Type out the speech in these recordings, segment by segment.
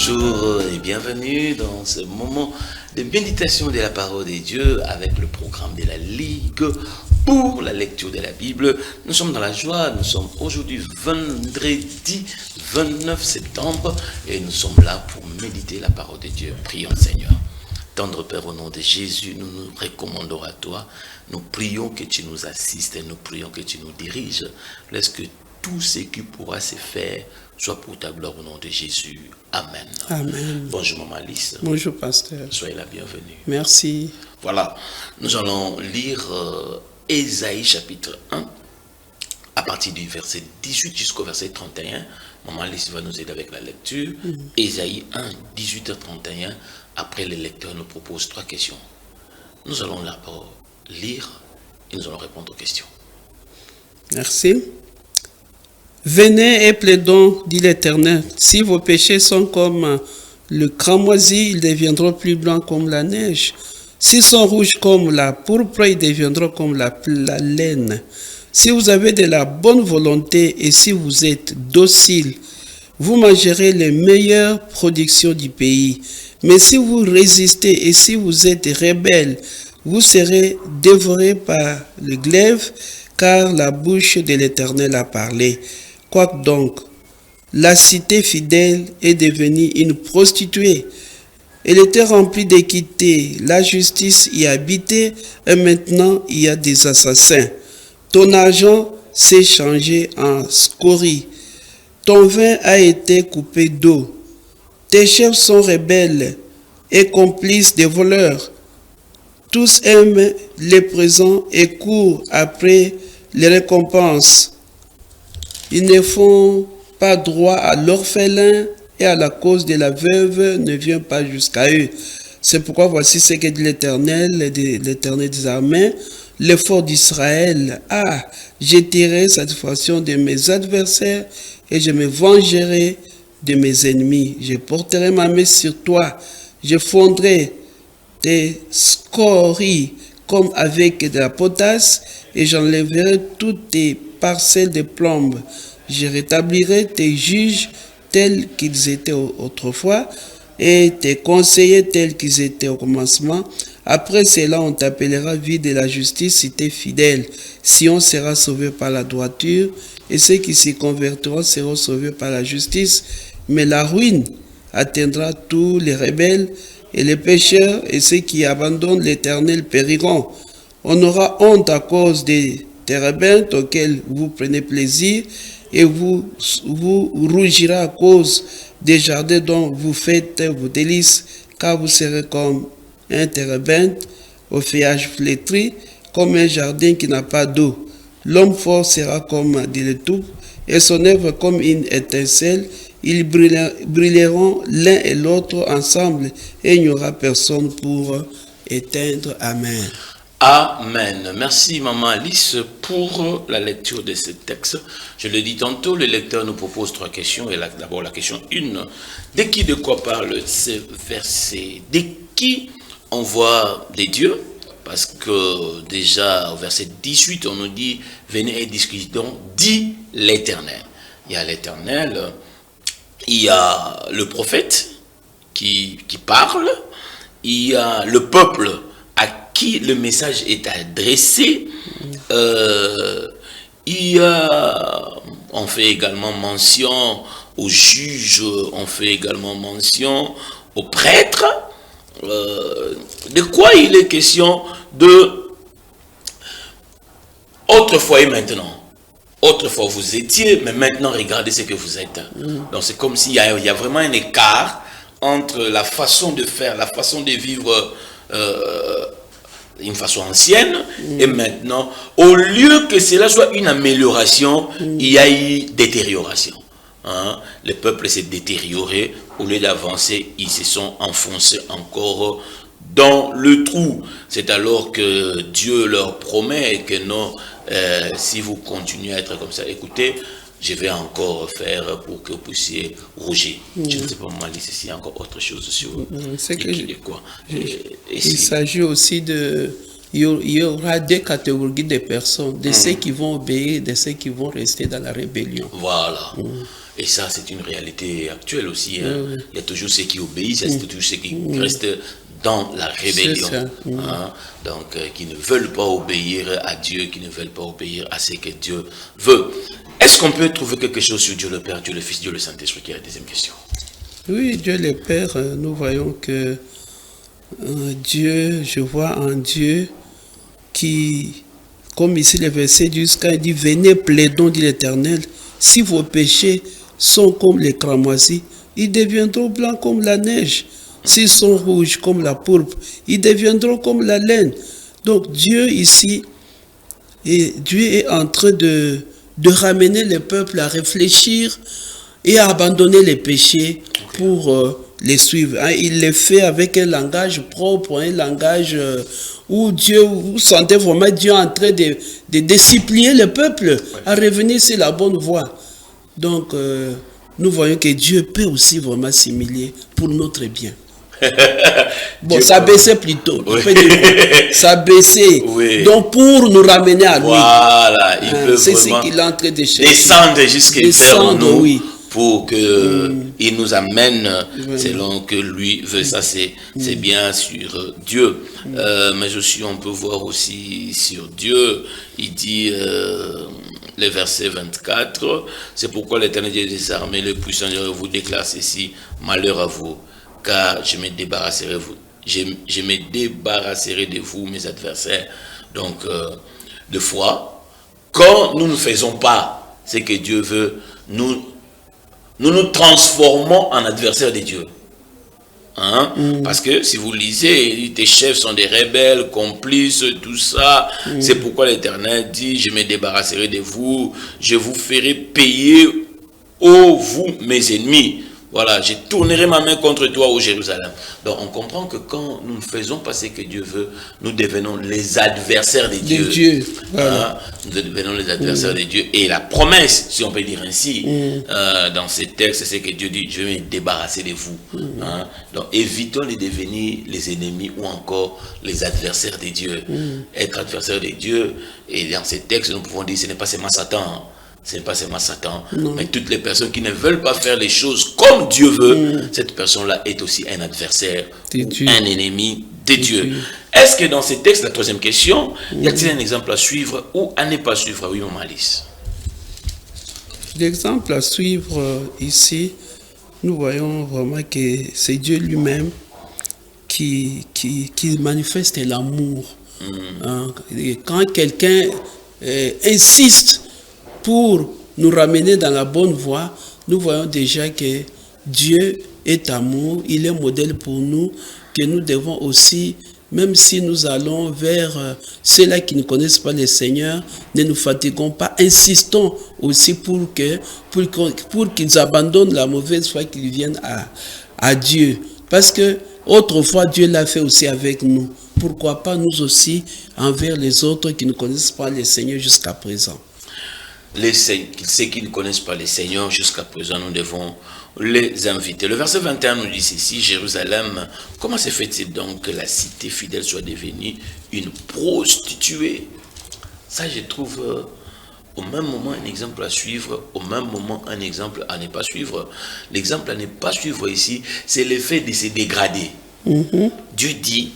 Bonjour et bienvenue dans ce moment de méditation de la parole de Dieu avec le programme de la Ligue pour la lecture de la Bible. Nous sommes dans la joie, nous sommes aujourd'hui vendredi 29 septembre et nous sommes là pour méditer la parole de Dieu. Prions Seigneur. Tendre Père, au nom de Jésus, nous nous recommandons à toi. Nous prions que tu nous assistes et nous prions que tu nous diriges. Laisse que tout ce qui pourra se faire soit pour ta gloire au nom de Jésus. Amen. Amen. Bonjour Maman Alice. Bonjour Pasteur. Soyez la bienvenue. Merci. Voilà, nous allons lire Ésaïe chapitre 1 à partir du verset 18 jusqu'au verset 31. Maman Alice va nous aider avec la lecture. Ésaïe 1, 18 à 31. Après, le lecteur nous propose 3 questions. Nous allons d'abord lire et nous allons répondre aux questions. Merci. Venez et plaidons, dit l'Éternel. Si vos péchés sont comme le cramoisi, ils deviendront plus blancs comme la neige. S'ils sont rouges comme la pourpre, ils deviendront comme la laine. Si vous avez de la bonne volonté et si vous êtes docile, vous mangerez les meilleures productions du pays. Mais si vous résistez et si vous êtes rebelles, vous serez dévorés par le glaive, car la bouche de l'Éternel a parlé. Quoique donc, la cité fidèle est devenue une prostituée. Elle était remplie d'équité, la justice y habitait, et maintenant il y a des assassins. Ton argent s'est changé en scorie. Ton vin a été coupé d'eau. Tes chefs sont rebelles et complices des voleurs. Tous aiment les présents et courent après les récompenses. Ils ne font pas droit à l'orphelin et à la cause de la veuve ne vient pas jusqu'à eux. C'est pourquoi voici ce que dit l'Éternel des armées, l'effort d'Israël. Ah, j'étirerai satisfaction de mes adversaires et je me vengerai de mes ennemis. Je porterai ma main sur toi, je fondrai tes scories comme avec de la potasse et j'enlèverai toutes tes parcelles de plomb. Je rétablirai tes juges tels qu'ils étaient autrefois et tes conseillers tels qu'ils étaient au commencement. Après cela, on t'appellera vie de la justice, cité fidèle. Sion sera sauvé par la droiture et ceux qui s'y convertiront seront sauvés par la justice. Mais la ruine atteindra tous les rebelles et les pécheurs et ceux qui abandonnent l'Éternel périront. On aura honte à cause des térébintes auxquels vous prenez plaisir et vous rougirez à cause des jardins dont vous faites vos délices, car vous serez comme un térébinthe au feuillage flétri, comme un jardin qui n'a pas d'eau. L'homme fort sera comme dit le tout, et son œuvre comme une étincelle. Ils brilleront l'un et l'autre ensemble, et il n'y aura personne pour éteindre. Amen. Amen. Merci Maman Alice pour la lecture de ce texte. Je le dis tantôt, le lecteur nous propose 3 questions. Et d'abord la question 1. De qui, de quoi parle ce verset? De qui on voit des dieux? Parce que déjà au verset 18, on nous dit, venez et discutons, dit l'Éternel. Il y a l'Éternel, il y a le prophète qui parle, il y a le peuple à qui le message est adressé, on fait également mention aux juges, on fait également mention aux prêtres. De quoi il est question de autrefois et maintenant? Autrefois vous étiez, mais maintenant regardez ce que vous êtes. Donc c'est comme s'il y a vraiment un écart entre la façon de faire, la façon de vivre une façon ancienne et maintenant, au lieu que cela soit une amélioration, il y a eu détérioration. Le peuple s'est détérioré, au lieu d'avancer, ils se sont enfoncés encore dans le trou. C'est alors que Dieu leur promet que non, si vous continuez à être comme ça, écoutez, je vais encore faire pour que vous puissiez rougir. Je ne sais pas moi, s'il y a encore autre chose sur c'est que quoi. il s'agit aussi de il y aura deux catégories de personnes, de ceux qui vont obéir, de ceux qui vont rester dans la rébellion. Voilà. Et ça, c'est une réalité actuelle aussi. Hein. Il y a toujours ceux qui obéissent, il y a toujours ceux qui restent dans la rébellion. Hein. Donc, qui ne veulent pas obéir à Dieu, qui ne veulent pas obéir à ce que Dieu veut. Est-ce qu'on peut trouver quelque chose sur Dieu le Père, Dieu le Fils, Dieu le Saint-Esprit, qui est la deuxième question? Oui, Dieu le Père, nous voyons que Dieu, je vois en Dieu qui, comme ici le verset jusqu'à il dit, venez plaidons, dit l'Éternel, si vos péchés sont comme les cramoisis, ils deviendront blancs comme la neige. S'ils sont rouges comme la pourpre, ils deviendront comme la laine. Donc Dieu ici, Dieu est en train de ramener le peuple à réfléchir et à abandonner les péchés pour les suivre. Il les fait avec un langage propre, un langage où Dieu, vous sentez vraiment Dieu en train de discipliner le peuple à revenir sur la bonne voie. Donc, nous voyons que Dieu peut aussi vraiment s'humilier pour notre bien. Bon, s'abaisser plutôt. Oui. S'abaisser. Oui. Donc, pour nous ramener à lui. Voilà, il peut c'est ce qu'il est en train de chercher. Descendre jusqu'à nous. Oui. Pour qu'il nous amène selon que lui veut. Ça, c'est bien sur Dieu. Mais aussi, on peut voir aussi sur Dieu. Il dit, le verset 24, c'est pourquoi l'Éternel Dieu des armées, le puissant Dieu vous déclare ceci, malheur à vous, car je me débarrasserai de vous, mes adversaires. Donc, de foi, quand nous ne faisons pas ce que Dieu veut, nous transformons en adversaires de Dieu. Hein? Parce que si vous lisez, tes chefs sont des rebelles, complices, tout ça. C'est pourquoi l'Éternel dit, je me débarrasserai de vous, je vous ferai payer, ô vous mes ennemis. Voilà, je tournerai ma main contre toi, ô Jérusalem. Donc on comprend que quand nous ne faisons pas ce que Dieu veut, nous devenons les adversaires de Dieu. Voilà. Nous devenons les adversaires de Dieu. Et la promesse, si on peut dire ainsi, dans ces textes, c'est que Dieu dit, je vais me débarrasser de vous. Hein? Donc évitons de devenir les ennemis ou encore les adversaires de Dieu. Être adversaire de Dieu, et dans ces textes, nous pouvons dire, ce n'est pas seulement Satan. Ce n'est pas seulement Satan, mais toutes les personnes qui ne veulent pas faire les choses comme Dieu veut, cette personne-là est aussi un adversaire, un ennemi de Dieu. Est-ce que dans ces textes, la troisième question, y a-t-il un exemple à suivre ou à ne pas suivre? Oui, Maman Alice. L'exemple à suivre ici, nous voyons vraiment que c'est Dieu lui-même qui manifeste l'amour. Quand quelqu'un insiste pour nous ramener dans la bonne voie, nous voyons déjà que Dieu est amour, il est modèle pour nous, que nous devons aussi, même si nous allons vers ceux-là qui ne connaissent pas le Seigneur, ne nous fatiguons pas, insistons aussi pour qu'ils abandonnent la mauvaise foi, qu'ils viennent à Dieu. Parce que autrefois, Dieu l'a fait aussi avec nous. Pourquoi pas nous aussi envers les autres qui ne connaissent pas le Seigneur jusqu'à présent? Ceux qui ne connaissent pas le Seigneur jusqu'à présent, nous devons les inviter. Le verset 21 nous dit ceci, Jérusalem, comment se fait-il donc que la cité fidèle soit devenue une prostituée? Ça, je trouve au même moment un exemple à suivre, au même moment un exemple à ne pas suivre. L'exemple à ne pas suivre ici, c'est le fait de se dégrader. Dieu dit,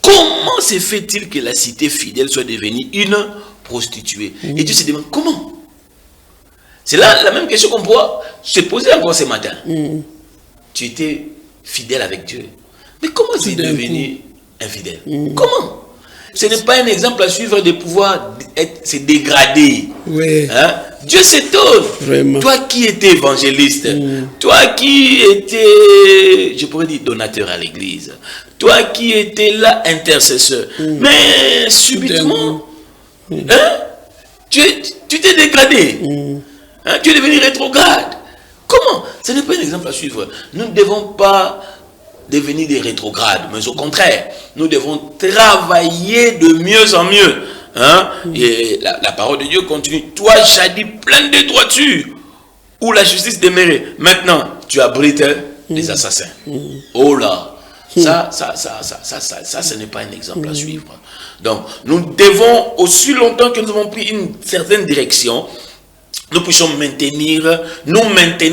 comment se fait-il que la cité fidèle soit devenue une prostituée? Et Dieu se demande, comment? C'est là la même question qu'on pourra se poser encore ce matin. Tu étais fidèle avec Dieu. Mais comment tu es devenu infidèle? Comment? Ce n'est pas un exemple à suivre de pouvoir se dégrader. Hein? Dieu s'étonne. Toi qui étais évangéliste, toi qui étais, je pourrais dire, donateur à l'église, toi qui étais là, intercesseur, mais subitement, tu t'es dégradé. Tu es devenu rétrograde. Comment? Ce n'est pas un exemple à suivre. Nous ne devons pas devenir des rétrogrades, mais au contraire, nous devons travailler de mieux en mieux. Et la parole de Dieu continue. Toi, jadis plein de droiture, où la justice demeurait. Maintenant, tu abrites les assassins. Oh là! Ça, ce n'est pas un exemple à suivre. Donc, nous devons, aussi longtemps que nous avons pris une certaine direction, nous puissions nous maintenir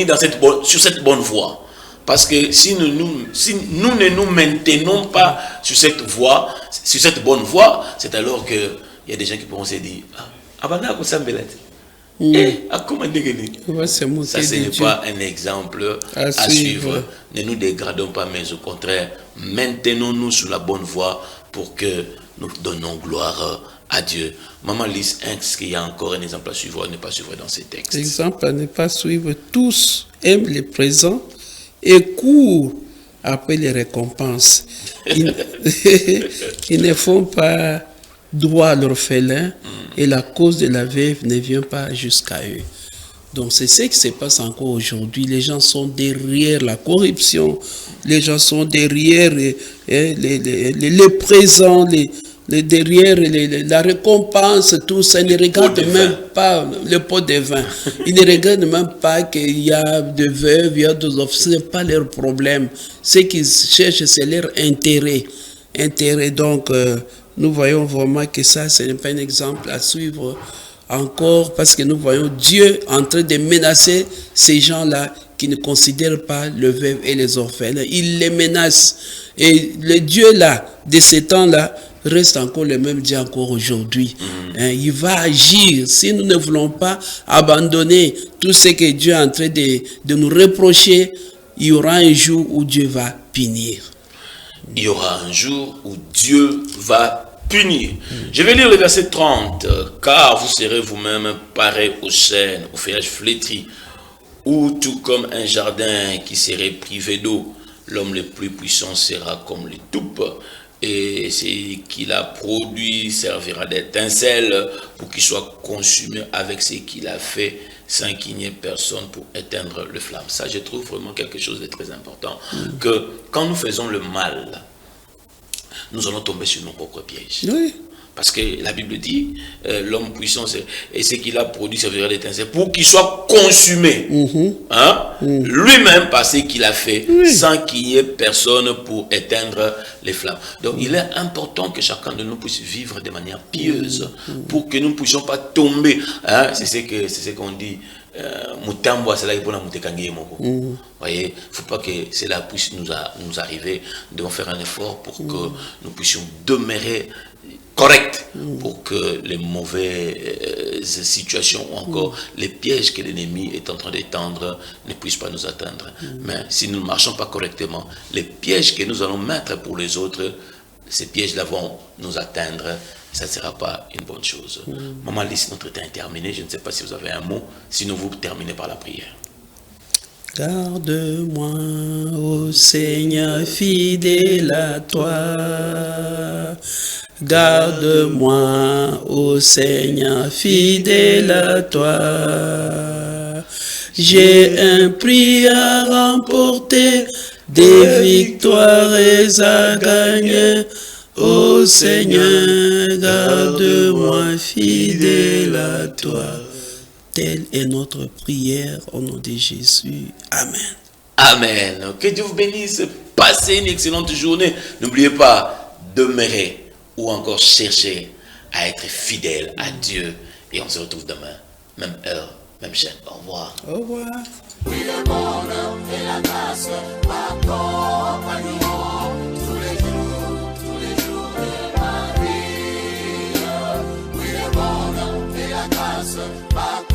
dans sur cette bonne voie. Parce que si nous ne nous maintenons pas sur cette voie, sur cette bonne voie, c'est alors qu'il y a des gens qui pourront se dire, ça, ce n'est pas un exemple à suivre. Ne nous dégradons pas, mais au contraire, maintenons-nous sur la bonne voie pour que nous donnons gloire à Dieu. Maman Lise, est-ce qu'il y a encore un exemple à suivre ou à ne pas suivre dans ces textes? Exemple à ne pas suivre. Tous aiment le présent et courent après les récompenses. Ils ne font pas droit à l'orphelin et la cause de la veuve ne vient pas jusqu'à eux. Donc c'est ce qui se passe encore aujourd'hui. Les gens sont derrière la corruption, les gens sont derrière les présents, derrière la récompense, tout ça. Ils ne regardent même pas le pot de vin. Ils ne regardent même pas qu'il y a des veuves, il y a des orphelins. Ce n'est pas leur problème. Ce qu'ils cherchent, c'est leur intérêt. Donc, nous voyons vraiment que ça, ce n'est pas un exemple à suivre encore, parce que nous voyons Dieu en train de menacer ces gens-là qui ne considèrent pas le veuve et les orphelins. Il les menace. Et le Dieu-là, de ces temps-là, reste encore le même Dieu encore aujourd'hui. Il va agir. Si nous ne voulons pas abandonner tout ce que Dieu est en train de nous reprocher, il y aura un jour où Dieu va punir. Il y aura un jour où Dieu va punir. Je vais lire le verset 30. Car vous serez vous-même pareils aux chênes, aux feuillages flétris, ou tout comme un jardin qui serait privé d'eau, l'homme le plus puissant sera comme les toupes, et ce qu'il a produit servira d'étincelle pour qu'il soit consumé avec ce qu'il a fait, sans qu'il n'y ait personne pour éteindre le flamme. Ça, je trouve vraiment quelque chose de très important, que quand nous faisons le mal, nous allons tomber sur nos propres pièges. Oui. Parce que la Bible dit, l'homme puissant, et ce qu'il a produit servira d'étincelle pour qu'il soit consumé. Lui-même par ce qu'il a fait, sans qu'il y ait personne pour éteindre les flammes. Donc il est important que chacun de nous puisse vivre de manière pieuse, pour que nous ne puissions pas tomber. C'est ce qu'on dit. Voyez, il ne faut pas que cela puisse nous arriver. Nous devons faire un effort pour que nous puissions demeurer correct, pour que les mauvaises situations ou encore les pièges que l'ennemi est en train d'étendre ne puissent pas nous atteindre. Mais si nous ne marchons pas correctement, les pièges que nous allons mettre pour les autres, ces pièges-là vont nous atteindre. Ça ne sera pas une bonne chose. Maman Lise, notre temps est terminé. Je ne sais pas si vous avez un mot, sinon vous terminez par la prière. Garde-moi, ô Seigneur, fidèle à toi. Garde-moi, ô Seigneur, fidèle à toi. J'ai un prix à remporter, des victoires à gagner. Ô Seigneur, garde-moi fidèle à toi. Telle est notre prière au nom de Jésus. Amen. Amen. Que Dieu vous bénisse. Passez une excellente journée. N'oubliez pas, demeurer ou encore chercher à être fidèle à Dieu. Et on se retrouve demain. Même heure, même chaîne. Au revoir. Au revoir. Oui, le bonheur et la grâce m'accompagneront tous les jours de ma vie. Oui, le bonheur et la grâce m'accompagneront.